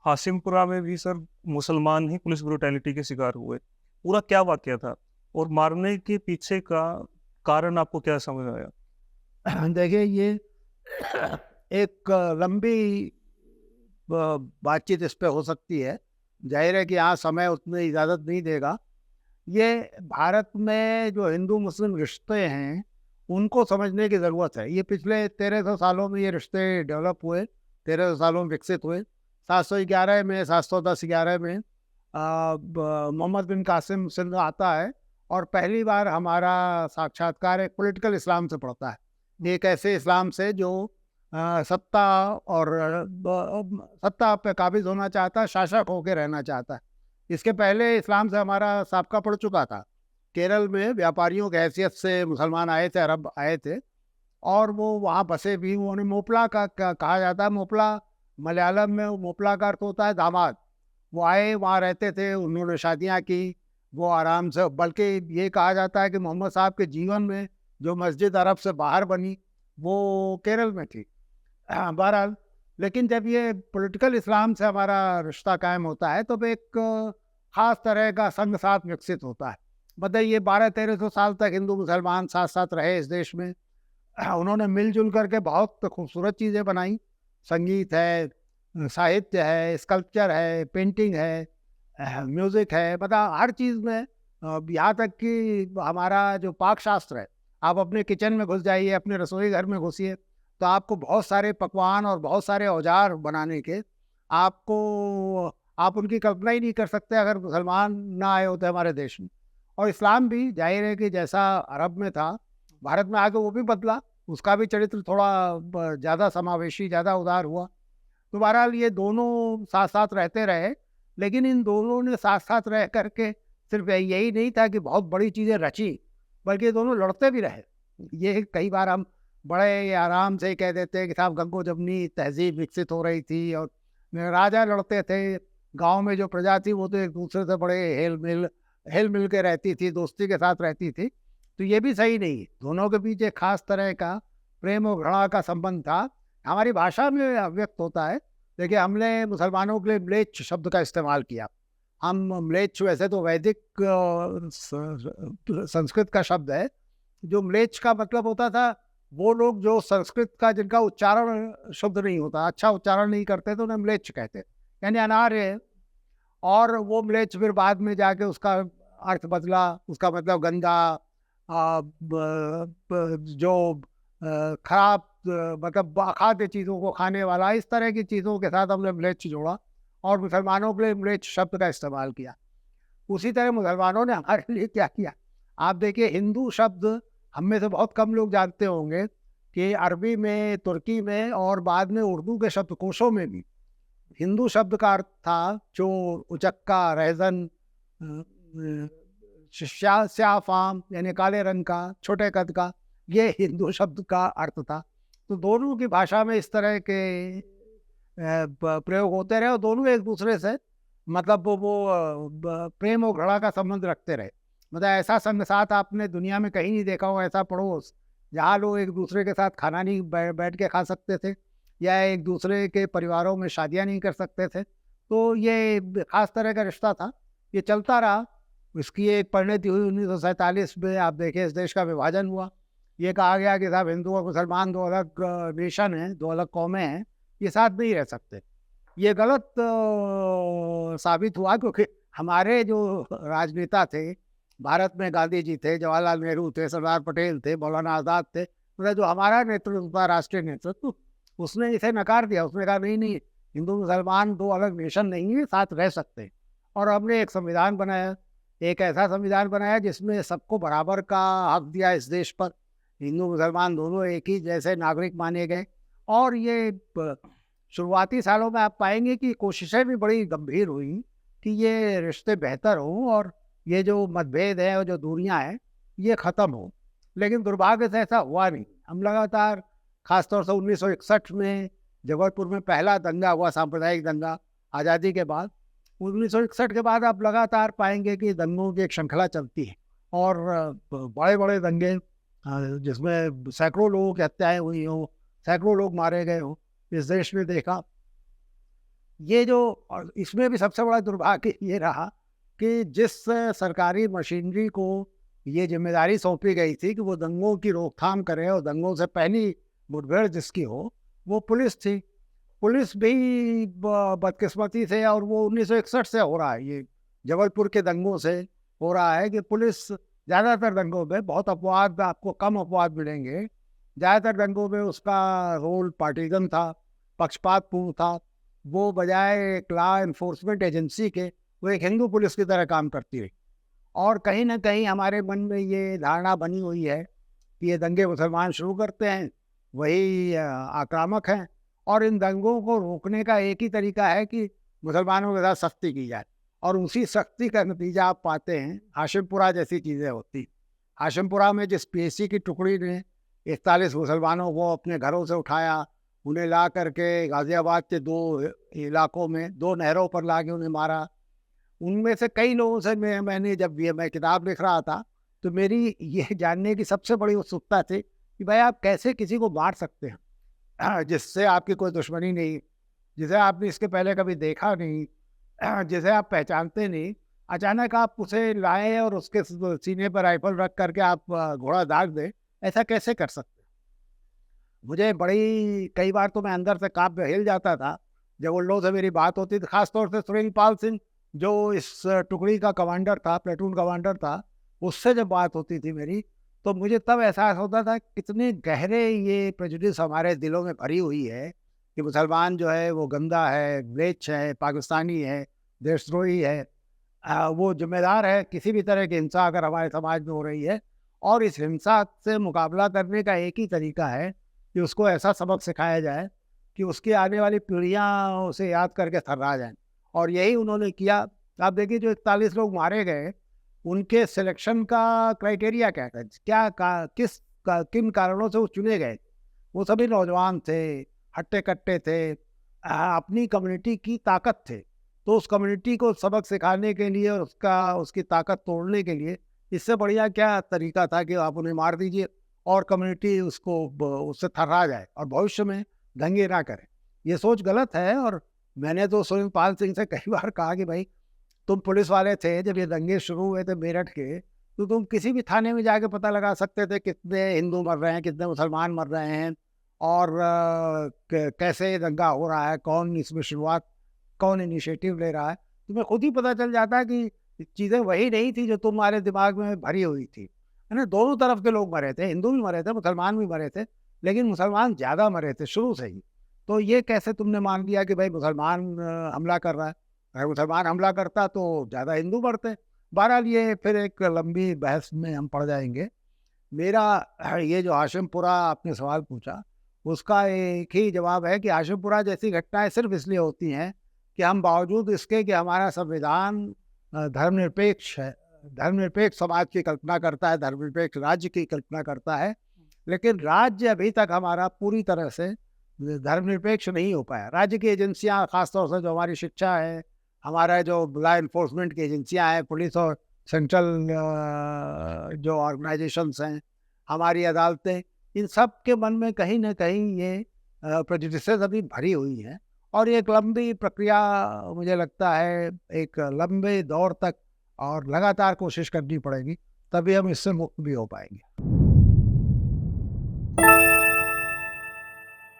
हाशिमपुरा में भी सर मुसलमान ही पुलिस ब्रुटैलिटी के शिकार हुए। पूरा क्या वाकया था और मारने के पीछे का कारण आपको क्या समझ आया? देखिए, ये एक लंबी बातचीत इस पे हो सकती है। जाहिर है कि यहाँ समय उतनी इजाज़त नहीं देगा। ये भारत में जो हिंदू मुस्लिम रिश्ते हैं, उनको समझने की ज़रूरत है। ये पिछले 1300 सालों में ये रिश्ते डेवलप हुए, 1300 सालों में विकसित हुए। 711 में, 710-11 में मोहम्मद बिन कासिम सिंध आता है और पहली बार हमारा साक्षात्कार एक पॉलिटिकल इस्लाम से पड़ता है। एक ऐसे इस्लाम से जो सत्ता और सत्ता पे काबिज होना चाहता है, शासक होकर रहना चाहता है। इसके पहले इस्लाम से हमारा साबका पड़ चुका था। केरल में व्यापारियों की हैसियत से मुसलमान आए थे, अरब आए थे और वो वहाँ बसे भी। उन्हें मोपला का कहा जाता है। मोपला मलयालम में मोपला का अर्थ होता है दामाद। वो आए, वहाँ रहते थे, उन्होंने शादियाँ की, वो आराम से। बल्कि ये कहा जाता है कि मोहम्मद साहब के जीवन में जो मस्जिद अरब से बाहर बनी, वो केरल में थी। बहरहाल, लेकिन जब ये पॉलिटिकल इस्लाम से हमारा रिश्ता कायम होता है, तो एक ख़ास तरह का संग साथ विकसित होता है। बताइए, 1200-1300 साल तक हिंदू मुसलमान साथ साथ रहे इस देश में। उन्होंने मिलजुल करके बहुत खूबसूरत चीज़ें बनाई। संगीत है, साहित्य है, स्कल्पचर है, पेंटिंग है, म्यूज़िक है, मतलब हर चीज़ में। यहाँ तक कि हमारा जो पाक शास्त्र है, आप अपने किचन में घुस जाइए, अपने रसोई घर में घुसिए, तो आपको बहुत सारे पकवान और बहुत सारे औजार बनाने के, आपको आप उनकी कल्पना ही नहीं कर सकते अगर मुसलमान ना आए होते हमारे देश में। और इस्लाम भी जाहिर है कि जैसा अरब में था, भारत में आके वो भी बदला। उसका भी चरित्र थोड़ा ज़्यादा समावेशी, ज़्यादा उदार हुआ। तो बहरहाल ये दोनों साथ साथ रहते रहे, लेकिन इन दोनों ने साथ साथ रह करके सिर्फ यही नहीं था कि बहुत बड़ी चीज़ें रची, बल्कि ये दोनों लड़ते भी रहे। ये कई बार हम बड़े आराम से कह देते हैं कि साहब गंगो जमुनी तहजीब विकसित हो रही थी और राजा लड़ते थे। गांव में जो प्रजा थी वो तो एक दूसरे से बड़े हिल मिल के रहती थी, दोस्ती के साथ रहती थी। तो ये भी सही नहीं है। दोनों के बीच एक खास तरह का प्रेम और घृणा का संबंध था। हमारी भाषा में व्यक्त होता है। देखिए, हमने मुसलमानों के लिए म्लेच्छ शब्द का इस्तेमाल किया। हम म्लेच्छ वैसे तो वैदिक संस्कृत का शब्द है। जो म्लेच्छ का मतलब होता था, वो लोग जो संस्कृत का जिनका उच्चारण शुद्ध नहीं होता, अच्छा उच्चारण नहीं करते, तो उन्हें म्लेच्छ कहते, यानी अनार्य। और वो म्लेच्छ फिर बाद में जाके उसका अर्थ बदला, उसका मतलब गंदा, जो खराब, मतलब अखाद्य चीज़ों को खाने वाला, इस तरह की चीज़ों के साथ हमने म्लेच्छ जोड़ा और मुसलमानों के लिए म्लेच्छ शब्द का इस्तेमाल किया। उसी तरह मुसलमानों ने हमारे लिए क्या किया। आप देखिए, हिंदू शब्द हम में से बहुत कम लोग जानते होंगे कि अरबी में, तुर्की में और बाद में उर्दू के शब्दकोशों में भी हिंदू शब्द का अर्थ था चोर, उचक्का, रहज़न, स्याफाम यानी काले रंग का, छोटे कद का। ये हिंदू शब्द का अर्थ था। तो दोनों की भाषा में इस तरह के प्रयोग होते रहे और दोनों एक दूसरे से मतलब वो प्रेम और घृणा का संबंध रखते रहे। मतलब ऐसा संग साथ आपने दुनिया में कहीं नहीं देखा हो, ऐसा पड़ोस जहाँ लोग एक दूसरे के साथ खाना नहीं बैठ के खा सकते थे, या एक दूसरे के परिवारों में शादियाँ नहीं कर सकते थे। तो ये खास तरह का रिश्ता था, ये चलता रहा। इसकी एक परिणति हुई 1947 में। आप देखिए, इस देश का विभाजन हुआ। ये कहा गया कि साहब हिंदू और मुसलमान दो अलग नेशन हैं, दो अलग कौमें हैं, ये साथ नहीं रह सकते। ये गलत साबित हुआ, क्योंकि हमारे जो राजनेता थे भारत में, गांधी जी थे, जवाहरलाल नेहरू थे, सरदार पटेल थे, मौलाना आज़ाद थे, मतलब जो हमारा नेतृत्व था, राष्ट्रीय नेतृत्व, उसने इसे नकार दिया। उसने कहा नहीं नहीं, हिंदू मुसलमान दो अलग नेशन नहीं है, साथ रह सकते हैं। और हमने एक संविधान बनाया, एक ऐसा संविधान बनाया जिसमें सबको बराबर का हक दिया इस देश पर। हिंदू मुसलमान दोनों एक ही जैसे नागरिक माने गए। और ये शुरुआती सालों में आप पाएंगे कि कोशिशें भी बड़ी गंभीर हुई कि ये रिश्ते बेहतर हों और ये जो मतभेद है और जो दूरियां हैं ये ख़त्म हो। लेकिन दुर्भाग्य से ऐसा हुआ नहीं। हम लगातार, खासतौर से 1961 में जबलपुर में पहला दंगा हुआ, सांप्रदायिक दंगा आज़ादी के बाद। 1961 के बाद आप लगातार पाएंगे कि दंगों की एक श्रृंखला चलती है और बड़े बड़े दंगे जिसमें सैकड़ों लोगों की हत्याएं हुई हों, सैकड़ों लोग मारे गए हों, इस देश में देखा। ये जो और इसमें भी सबसे बड़ा दुर्भाग्य ये रहा कि जिस सरकारी मशीनरी को ये जिम्मेदारी सौंपी गई थी कि वो दंगों की रोकथाम करे और दंगों से पहली मुठभेड़ जिसकी हो, वो पुलिस थी। पुलिस भी बदकिस्मती से, और वो 1961 से हो रहा है, ये जबलपुर के दंगों से हो रहा है कि पुलिस ज़्यादातर दंगों में, बहुत अपवाद आपको कम अपवाद मिलेंगे, ज़्यादातर दंगों में उसका रोल पार्टीजन था, पक्षपातपूर्ण था। वो बजाय एक लॉ इन्फोर्समेंट एजेंसी के, वो एक हिंदू पुलिस की तरह काम करती रही। और कहीं न कहीं हमारे मन में ये धारणा बनी हुई है कि ये दंगे मुसलमान शुरू करते हैं, वही आक्रामक हैं, और इन दंगों को रोकने का एक ही तरीका है कि मुसलमानों के साथ सख्ती की जाए। और उसी सख्ती का नतीजा आप पाते हैं, हाशिमपुरा जैसी चीज़ें होती। हाशिमपुरा में जिस पीएसी की टुकड़ी ने 41 मुसलमानों को अपने घरों से उठाया, उन्हें ला करके गाज़ियाबाद के 2 इलाकों में 2 नहरों पर ला के उन्हें मारा। उनमें से कई लोगों से मैंने जब ये मैं किताब लिख रहा था, तो मेरी ये जानने की सबसे बड़ी उत्सुकता थी कि भाई आप कैसे किसी को मार सकते हैं जिससे आपकी कोई दुश्मनी नहीं, जिसे आपने इसके पहले कभी देखा नहीं, जिसे आप पहचानते नहीं, अचानक आप उसे लाएँ और उसके सीने पर राइफ़ल रख करके आप घोड़ा दाग दें, ऐसा कैसे कर सकते हैं? मुझे बड़ी कई बार तो मैं अंदर से काँप हिल जाता था, जब उन लोगों से मेरी बात होती थी, ख़ास तौर से सुरेंद्रपाल सिंह जो इस टुकड़ी का कमांडर था, प्लेटून कमांडर था, उससे जब बात होती थी मेरी, तो मुझे तब एहसास होता था कितने गहरे ये प्रेजुडिस हमारे दिलों में भरी हुई है कि मुसलमान जो है वो गंदा है, म्लेच्छ है, पाकिस्तानी है, देशद्रोही है। वो ज़िम्मेदार है किसी भी तरह की हिंसा अगर हमारे समाज में हो रही है, और इस हिंसा से मुकाबला करने का एक ही तरीका है कि उसको ऐसा सबक सिखाया जाए कि उसकी आने वाली पीढ़ियाँ उसे याद करके थर्रा जाएँ। और यही उन्होंने किया। आप देखिए जो 41 लोग मारे गए, उनके सिलेक्शन का क्राइटेरिया क्या था? किन कारणों से वो चुने गए? वो सभी नौजवान थे, हट्टे-कट्टे थे, अपनी कम्युनिटी की ताकत थे। तो उस कम्युनिटी को सबक सिखाने के लिए और उसकी ताकत तोड़ने के लिए इससे बढ़िया क्या तरीका था कि आप उन्हें मार दीजिए और कम्युनिटी उससे थर्रा जाए और भविष्य में दंगे ना करे। ये सोच गलत है। और मैंने तो सुरेंद्रपाल सिंह से कई बार कहा कि भाई तुम पुलिस वाले थे जब ये दंगे शुरू हुए थे मेरठ के, तो तुम किसी भी थाने में जाके पता लगा सकते थे कितने हिंदू मर रहे हैं, कितने मुसलमान मर रहे हैं, और कैसे ये दंगा हो रहा है, कौन इनिशिएटिव ले रहा है। तुम्हें खुद ही पता चल जाता है कि चीज़ें वही नहीं थी जो तुम्हारे दिमाग में भरी हुई थी, है ना। दोनों तरफ के लोग मरे थे, हिंदू भी मरे थे, मुसलमान भी मरे थे, लेकिन मुसलमान ज़्यादा मरे थे शुरू से ही। तो ये कैसे तुमने मान लिया कि भाई मुसलमान हमला कर रहा है? अगर मुसलमान हमला करता तो ज़्यादा हिंदू मरते। बहरहाल ये फिर एक लंबी बहस में हम पड़ जाएँगे। मेरा ये जो हाशिमपुरा आपने सवाल पूछा, उसका एक ही जवाब है कि हाशिमपुरा जैसी घटनाएँ सिर्फ़ इसलिए होती हैं कि हम बावजूद इसके कि हमारा संविधान धर्मनिरपेक्ष है, धर्मनिरपेक्ष समाज की कल्पना करता है, धर्मनिरपेक्ष राज्य की कल्पना करता है, लेकिन राज्य अभी तक हमारा पूरी तरह से धर्मनिरपेक्ष नहीं हो पाया। राज्य की एजेंसियाँ, ख़ास तौर से जो हमारी शिक्षा है, हमारा जो लॉ एनफोर्समेंट की एजेंसियाँ हैं, पुलिस और सेंट्रल जो ऑर्गेनाइजेशंस हैं, हमारी अदालतें, इन सब के मन में कहीं न कहीं ये प्रेजुडिसेस अभी भरी हुई हैं। और ये एक लंबी प्रक्रिया, मुझे लगता है एक लंबे दौर तक और लगातार कोशिश करनी पड़ेगी, तभी हम इससे मुक्त भी हो पाएँगे।